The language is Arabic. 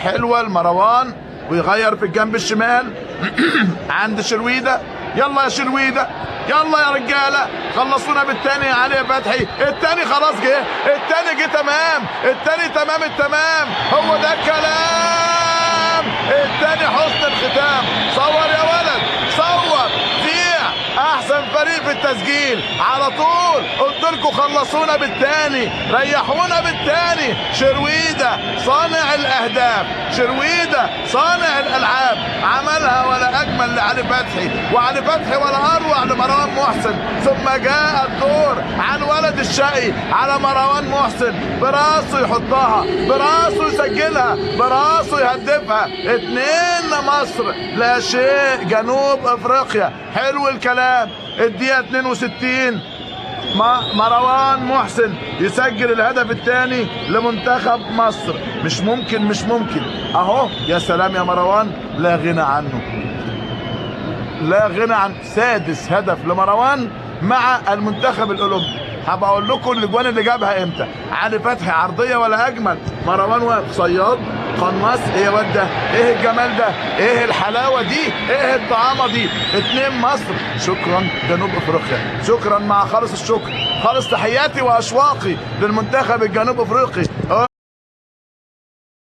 حلوه لمروان ويغير في الجنب الشمال عند شرويده. يلا يا شرويده، يلا يا رجاله، خلصونا بالتاني يا علي فتحي. التاني خلاص جه، التاني جه تمام، التاني تمام التمام، هو ده الكلام. التاني حسن الختام. صور يا ولد، صور، ذيع. احسن فريق في التسجيل على طول. قلت لكم خلصونا بالتاني، ريحونا بالتاني. شرويده صانع الاهداف، شرويده صانع الالعاب، عملها ولا اجمل لعلي فتحي، وعلي فتحي ولا اروع لمروان محسن. ثم جاء الدور عن ولد الشقي على مروان محسن، براسه يحطها، براسه يسجلها، براسه يهدفها. 2 مصر لا شيء جنوب افريقيا. حلو الكلام. الدقيقة 62 مروان محسن يسجل الهدف الثاني لمنتخب مصر. مش ممكن، مش ممكن. اهو يا سلام يا مروان، لا غنى عنه، لا غنى عن سادس هدف لمروان مع المنتخب الاولمبي. هبقى اقول لكم الاجوان اللي جابها امتى. علي فتحي عرضيه ولا اجمل، مروان واقف صياد قناص. ايه يا واد ده، ايه الجمال ده، ايه الحلاوه دي، ايه الطعامه دي. 2 مصر. شكرا جنوب افريقيا، شكرا مع خالص الشكر، خالص تحياتي واشواقي للمنتخب الجنوب افريقي.